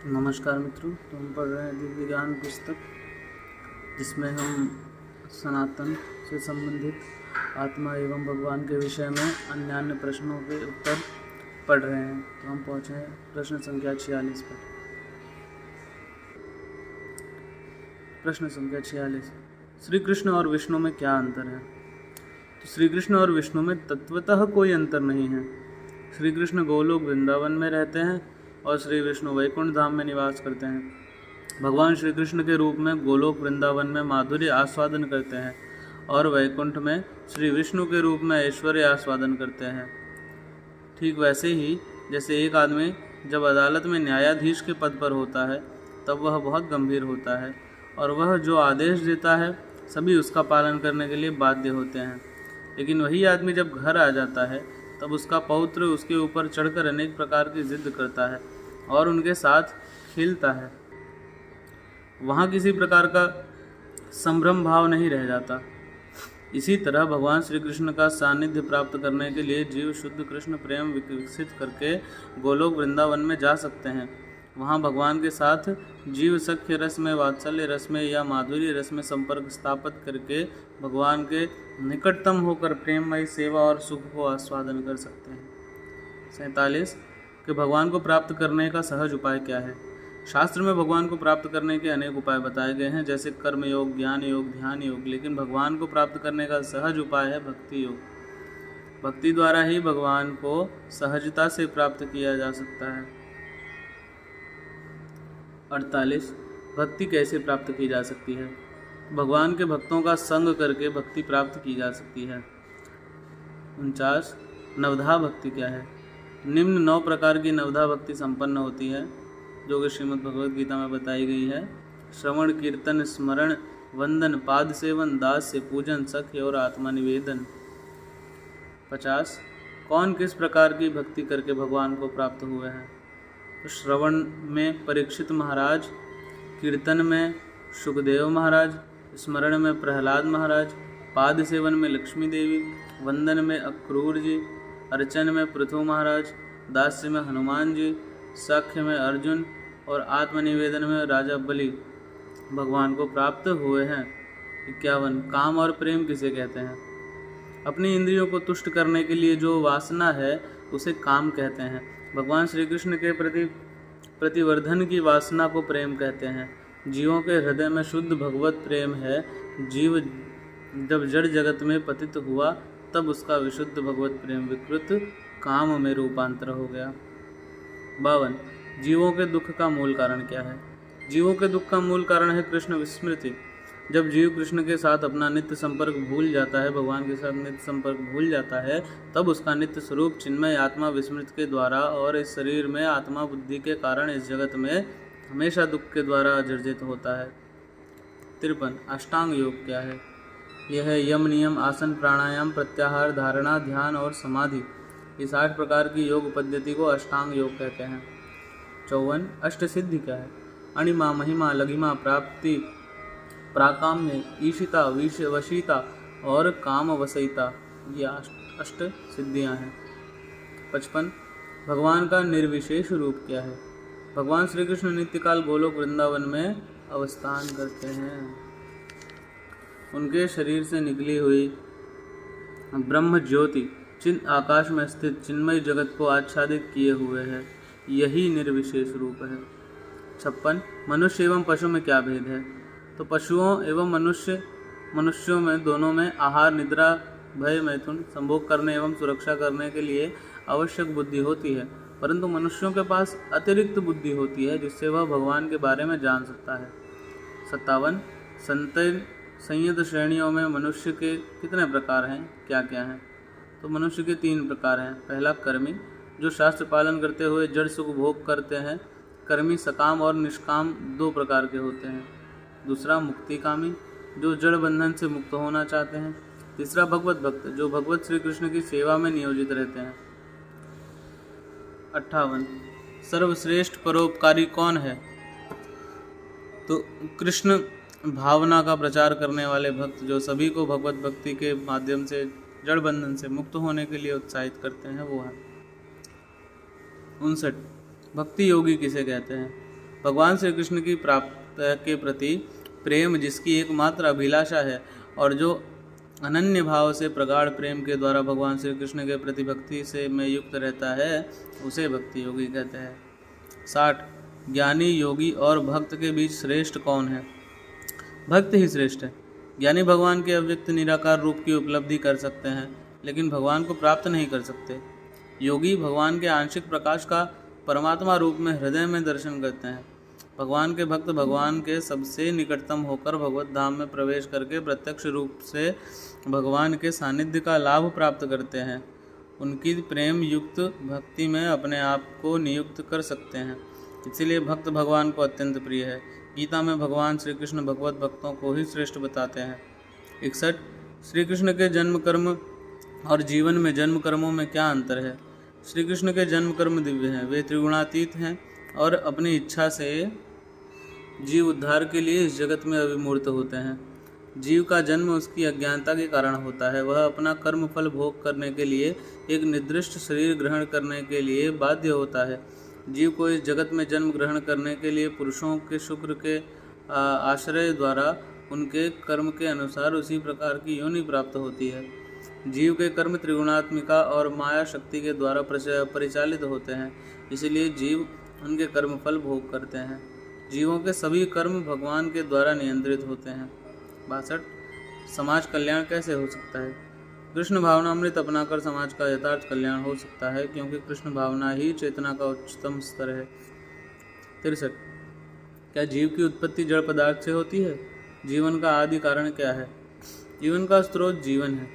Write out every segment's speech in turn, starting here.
नमस्कार मित्रों, तो हम पढ़ रहे हैं दिव्य ज्ञान पुस्तक, जिसमें हम सनातन से संबंधित आत्मा एवं भगवान के विषय में अन्य प्रश्नों के उत्तर पढ़ रहे हैं। तो हम पहुँचे हैं प्रश्न संख्या 46 पर। प्रश्न संख्या 46, श्री कृष्ण और विष्णु में क्या अंतर है? तो श्री कृष्ण और विष्णु में तत्वतः कोई अंतर नहीं है। श्री कृष्ण गोलोक वृंदावन में रहते हैं और श्री विष्णु वैकुंठ धाम में निवास करते हैं। भगवान श्री कृष्ण के रूप में गोलोक वृंदावन में माधुर्य आस्वादन करते हैं और वैकुंठ में श्री विष्णु के रूप में ऐश्वर्य आस्वादन करते हैं। ठीक वैसे ही जैसे एक आदमी जब अदालत में न्यायाधीश के पद पर होता है तब वह बहुत गंभीर होता है और वह जो आदेश देता है सभी उसका पालन करने के लिए बाध्य होते हैं। लेकिन वही आदमी जब घर आ जाता है तब उसका पौत्र उसके ऊपर चढ़कर अनेक प्रकार की जिद करता है और उनके साथ खेलता है। वहाँ किसी प्रकार का संभ्रम भाव नहीं रह जाता। इसी तरह भगवान श्री कृष्ण का सानिध्य प्राप्त करने के लिए जीव शुद्ध कृष्ण प्रेम विकसित करके गोलोक वृंदावन में जा सकते हैं। वहाँ भगवान के साथ जीव सख्य रस में, वात्सल्य रस में या माधुर्य रस में संपर्क स्थापित करके भगवान के निकटतम होकर प्रेममयी सेवा और सुख को आस्वादन कर सकते हैं। 47 कि भगवान को प्राप्त करने का सहज उपाय क्या है? शास्त्र में भगवान को प्राप्त करने के अनेक उपाय बताए गए हैं, जैसे कर्म योग, ज्ञान योग, ध्यान योग। लेकिन भगवान को प्राप्त करने का सहज उपाय है भक्ति योग। भक्ति द्वारा ही भगवान को सहजता से प्राप्त किया जा सकता है। 48 भक्ति कैसे प्राप्त की जा सकती है? भगवान के भक्तों का संग करके भक्ति प्राप्त की जा सकती है। 49 नवधा भक्ति क्या है? निम्न 9 प्रकार की नवधा भक्ति संपन्न होती है, जो कि श्रीमद् भगवद गीता में बताई गई है। श्रवण, कीर्तन, स्मरण, वंदन, पाद सेवन, दास्य, पूजन, सख्य और आत्मा निवेदन। 50 कौन किस प्रकार की भक्ति करके भगवान को प्राप्त हुए हैं? तो श्रवण में परीक्षित महाराज, कीर्तन में शुकदेव महाराज, स्मरण में प्रहलाद महाराज, पाद सेवन में लक्ष्मी देवी, वंदन में अक्रूर जी, अर्चन में पृथु महाराज, दास्य में हनुमान जी, साख्य में अर्जुन और आत्मनिवेदन में राजा बलि भगवान को प्राप्त हुए हैं। 51 काम और प्रेम किसे कहते हैं? अपनी इंद्रियों को तुष्ट करने के लिए जो वासना है उसे काम कहते हैं। भगवान श्री कृष्ण के प्रति प्रतिवर्धन की वासना को प्रेम कहते हैं। जीवों के हृदय में शुद्ध भगवत प्रेम है। जीव जब जड़ जगत में पतित हुआ तब उसका विशुद्ध भगवत प्रेम विकृत काम में रूपांतर हो गया। 52 जीवों के दुख का मूल कारण क्या है? जीवों के दुख का मूल कारण है कृष्ण विस्मृति। जब जीव कृष्ण के साथ अपना नित्य संपर्क भूल जाता है, भगवान के साथ नित्य संपर्क भूल जाता है, तब उसका नित्य स्वरूप चिन्मय आत्मा विस्मृत के द्वारा और इस शरीर में आत्मा बुद्धि के कारण इस जगत में हमेशा दुख के द्वारा जर्जित होता है। 53 अष्टांग योग क्या है? यह है यम, नियम, आसन, प्राणायाम, प्रत्याहार, धारणा, ध्यान और समाधि। इस 8 प्रकार की योग पद्धति को अष्टांग योग कहते हैं। 54 अष्ट सिद्धि क्या है? अणिमा, महिमा, लघिमा, प्राप्ति, प्राकाम्य, ईशिता, वशीता और काम वसईता, ये अष्ट सिद्धियां हैं। 55 भगवान का निर्विशेष रूप क्या है? भगवान श्री कृष्ण नित्यकाल गोलोक वृंदावन में अवस्थान करते हैं। उनके शरीर से निकली हुई ब्रह्म ज्योति चिन्ह आकाश में स्थित चिन्मय जगत को आच्छादित किए हुए है, यही निर्विशेष रूप है। 56 मनुष्य एवं पशु में क्या भेद है? तो पशुओं एवं मनुष्यों में दोनों में आहार, निद्रा, भय, मैथुन, संभोग करने एवं सुरक्षा करने के लिए आवश्यक बुद्धि होती है, परंतु मनुष्यों के पास अतिरिक्त बुद्धि होती है जिससे वह भगवान के बारे में जान सकता है। 57 संयत श्रेणियों में मनुष्य के कितने प्रकार हैं, क्या क्या हैं? तो मनुष्य के 3 प्रकार हैं। पहला कर्मी, जो शास्त्र पालन करते हुए जड़ सुख भोग करते हैं। कर्मी सकाम और निष्काम 2 प्रकार के होते हैं। दूसरा मुक्तिकामी, जो जड़ बंधन से मुक्त होना चाहते हैं। तीसरा भगवत भक्त, जो भगवत श्री कृष्ण की सेवा में नियोजित रहते हैं। 58 सर्वश्रेष्ठ परोपकारी कौन है? तो कृष्ण भावना का प्रचार करने वाले भक्त, जो सभी को भगवत भक्ति के माध्यम से जड़ बंधन से मुक्त होने के लिए उत्साहित करते हैं, वो है। 59 भक्ति योगी किसे कहते हैं? भगवान श्री कृष्ण की प्राप्त के प्रति प्रेम जिसकी एकमात्र अभिलाषा है और जो अनन्य भाव से प्रगाढ़ प्रेम के द्वारा भगवान श्री कृष्ण के प्रति भक्ति से में युक्त रहता है, उसे भक्ति योगी कहते हैं। 60 ज्ञानी, योगी और भक्त के बीच श्रेष्ठ कौन है? भक्त ही श्रेष्ठ है। ज्ञानी भगवान के अव्यक्त निराकार रूप की उपलब्धि कर सकते हैं, लेकिन भगवान को प्राप्त नहीं कर सकते। योगी भगवान के आंशिक प्रकाश का परमात्मा रूप में हृदय में दर्शन करते हैं। भगवान के भक्त भगवान के सबसे निकटतम होकर भगवत धाम में प्रवेश करके प्रत्यक्ष रूप से भगवान के सानिध्य का लाभ प्राप्त करते हैं। उनकी प्रेम युक्त भक्ति में अपने आप को नियुक्त कर सकते हैं, इसीलिए भक्त भगवान को अत्यंत प्रिय है। गीता में भगवान श्री कृष्ण भगवत भक्तों को ही श्रेष्ठ बताते हैं। 61 श्री कृष्ण के जन्म कर्म और जीवन में जन्म कर्मों में क्या अंतर है? श्री कृष्ण के जन्म कर्म दिव्य हैं, वे त्रिगुणातीत हैं और अपनी इच्छा से जीव उद्धार के लिए इस जगत में अभिमूर्त होते हैं। जीव का जन्म उसकी अज्ञानता के कारण होता है। वह अपना कर्म फल भोग करने के लिए एक निर्दिष्ट शरीर ग्रहण करने के लिए बाध्य होता है। जीव को इस जगत में जन्म ग्रहण करने के लिए पुरुषों के शुक्र के आश्रय द्वारा उनके कर्म के अनुसार उसी प्रकार की योनि प्राप्त होती है। जीव के कर्म त्रिगुणात्मिका और माया शक्ति के द्वारा परिचालित होते हैं, इसलिए जीव उनके कर्म फल भोग करते हैं। जीवों के सभी कर्म भगवान के द्वारा नियंत्रित होते हैं। 62 समाज कल्याण कैसे हो सकता है? कृष्ण भावनामृत अपनाकर समाज का यथार्थ कल्याण हो सकता है, क्योंकि कृष्ण भावना ही चेतना का उच्चतम स्तर है। 63 क्या जीव की उत्पत्ति जड़ पदार्थ से होती है? जीवन का आदि कारण क्या है? जीवन का स्रोत जीवन है।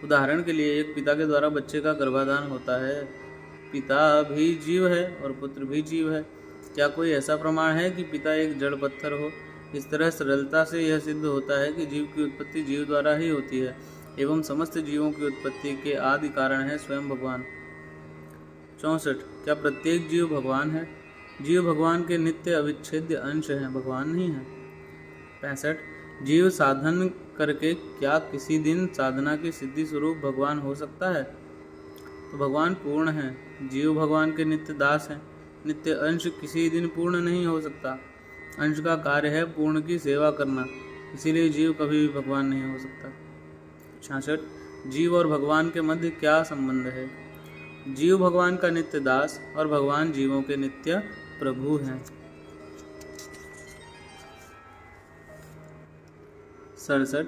उदाहरण के लिए एक पिता के द्वारा बच्चे का गर्भाधान होता है। पिता भी जीव है और पुत्र भी जीव है। क्या कोई ऐसा प्रमाण है कि पिता एक जड़ पत्थर हो? इस तरह सरलता से यह सिद्ध होता है कि जीव की उत्पत्ति जीव द्वारा ही होती है एवं समस्त जीवों की उत्पत्ति के आदि कारण है स्वयं भगवान। 64 क्या प्रत्येक जीव भगवान है? जीव भगवान के नित्य अविच्छेद्य अंश हैं, भगवान नहीं है। 65 जीव साधन करके क्या किसी दिन साधना की सिद्धि स्वरूप भगवान हो सकता है? तो भगवान पूर्ण है, जीव भगवान के नित्य दास हैं। नित्य अंश किसी दिन पूर्ण नहीं हो सकता। अंश का कार्य है पूर्ण की सेवा करना, इसीलिए जीव कभी भी भगवान नहीं हो सकता। 66 जीव और भगवान के मध्य क्या संबंध है? जीव भगवान का नित्य दास और भगवान जीवों के नित्य प्रभु हैं। 67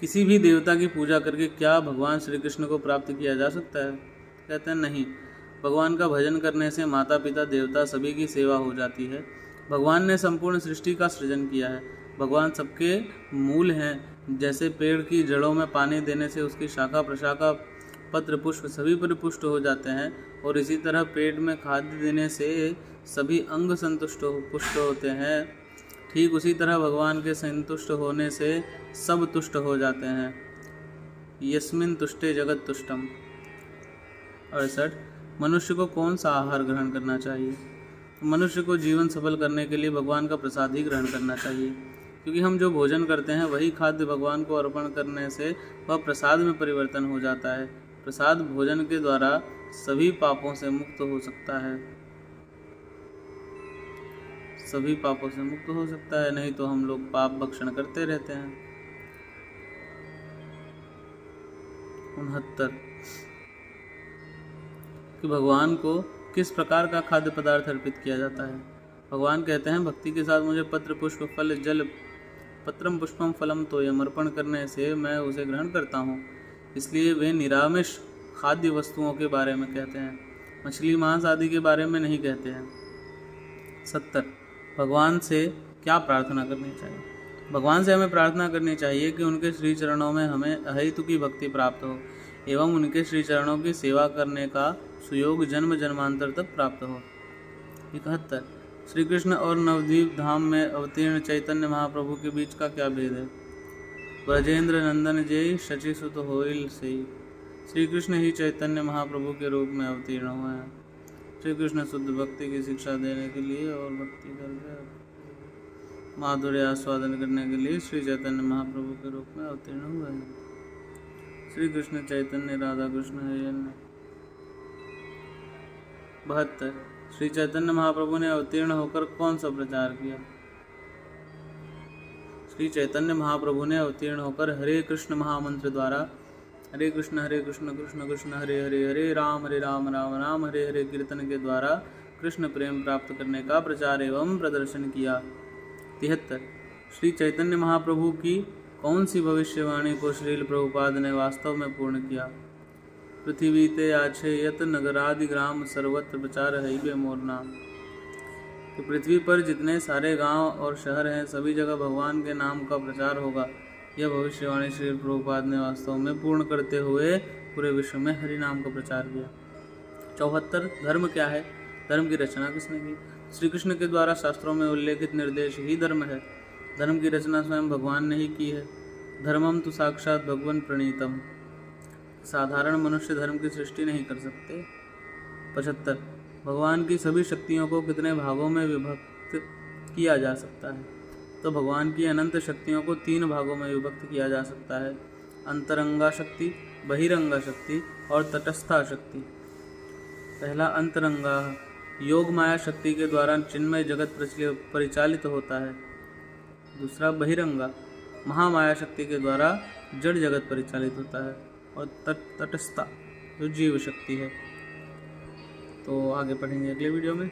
किसी भी देवता की पूजा करके क्या भगवान श्री कृष्ण को प्राप्त किया जा सकता है? कहते हैं नहीं। भगवान का भजन करने से माता पिता देवता सभी की सेवा हो जाती है। भगवान ने संपूर्ण सृष्टि का सृजन किया है। भगवान सबके मूल हैं। जैसे पेड़ की जड़ों में पानी देने से उसकी शाखा प्रशाखा पत्र पुष्प सभी परिपुष्ट हो जाते हैं, और इसी तरह पेट में खाद्य देने से सभी अंग पुष्ट होते हैं। ठीक उसी तरह भगवान के संतुष्ट होने से सब तुष्ट हो जाते हैं। यस्मिन् तुष्टे जगत तुष्टम। 68 मनुष्य को कौन सा आहार ग्रहण करना चाहिए? मनुष्य को जीवन सफल करने के लिए भगवान का प्रसाद ही ग्रहण करना चाहिए, क्योंकि हम जो भोजन करते हैं वही खाद्य भगवान को अर्पण करने से वह प्रसाद में परिवर्तन हो जाता है। प्रसाद भोजन के द्वारा सभी पापों से मुक्त हो सकता है। सभी पापों से मुक्त हो सकता है, नहीं तो हम लोग पाप भक्षण करते रहते हैं। 69 कि भगवान को किस प्रकार का खाद्य पदार्थ अर्पित किया जाता है? भगवान कहते हैं भक्ति के साथ मुझे पत्र पुष्प फल जल पत्रम पुष्पम फलम तोयम अर्पण करने से मैं उसे ग्रहण करता हूँ, इसलिए वे निरामिष खाद्य वस्तुओं के बारे में कहते हैं, मछली मांस आदि के बारे में नहीं कहते हैं। 70 भगवान से क्या प्रार्थना करनी चाहिए? भगवान से हमें प्रार्थना करनी चाहिए कि उनके श्री चरणों में हमें अहेतु की भक्ति प्राप्त हो एवं उनके श्री चरणों की सेवा करने का सुयोग जन्म जन्मांतर तक प्राप्त हो। 71 श्री कृष्ण और नवद्वीप धाम में अवतीर्ण चैतन्य महाप्रभु के बीच का क्या भेद है? ब्रजेंद्र नंदन जय शचि सुत होइल से श्री कृष्ण ही चैतन्य महाप्रभु के रूप में अवतीर्ण हुए हैं। श्री कृष्ण शुद्ध भक्ति की शिक्षा देने के लिए और भक्ति करके माधुर्य आस्वादन करने के लिए श्री चैतन्य महाप्रभु के रूप में अवतीर्ण हुए हैं। श्री कृष्ण चैतन्य राधा कृष्ण है। 72 श्री चैतन्य महाप्रभु ने अवतीर्ण होकर कौन सा प्रचार किया? श्री चैतन्य महाप्रभु ने अवतीर्ण होकर हरे कृष्ण महामंत्र द्वारा हरे कृष्ण कृष्ण कृष्ण हरे हरे, हरे राम राम राम हरे हरे कीर्तन के द्वारा कृष्ण प्रेम प्राप्त करने का प्रचार एवं प्रदर्शन किया। 73। श्री चैतन्य महाप्रभु की कौन सी भविष्यवाणी को श्रील प्रभुपाद ने वास्तव में पूर्ण किया? पृथ्वी ते आछे यत नगरादि ग्राम सर्वत्र प्रचार है मोरना। कि पृथ्वी पर जितने सारे गांव और शहर हैं सभी जगह भगवान के नाम का प्रचार होगा, यह भविष्यवाणी श्री प्रभुपाद ने वास्तव में पूर्ण करते हुए पूरे विश्व में हरि नाम का प्रचार किया। 74। धर्म क्या है? धर्म की रचना किसने की? श्री कृष्ण के द्वारा शास्त्रों में उल्लेखित निर्देश ही धर्म है। धर्म की रचना स्वयं भगवान ने ही की है। धर्मम तो साक्षात भगवान प्रणीतम। साधारण मनुष्य धर्म की सृष्टि नहीं कर सकते। 75। भगवान की सभी शक्तियों को कितने भागों में विभक्त किया जा सकता है? तो भगवान की अनंत शक्तियों को 3 भागों में विभक्त किया जा सकता है, अंतरंगा शक्ति, बहिरंगा शक्ति और तटस्था शक्ति। पहला अंतरंगा योग माया शक्ति के द्वारा चिन्मय जगत परिचालित होता है। दूसरा बहिरंगा महामाया शक्ति के द्वारा जड़ जगत परिचालित होता है। और तटस्था जो जीव शक्ति है। तो आगे पढ़ेंगे अगले वीडियो में।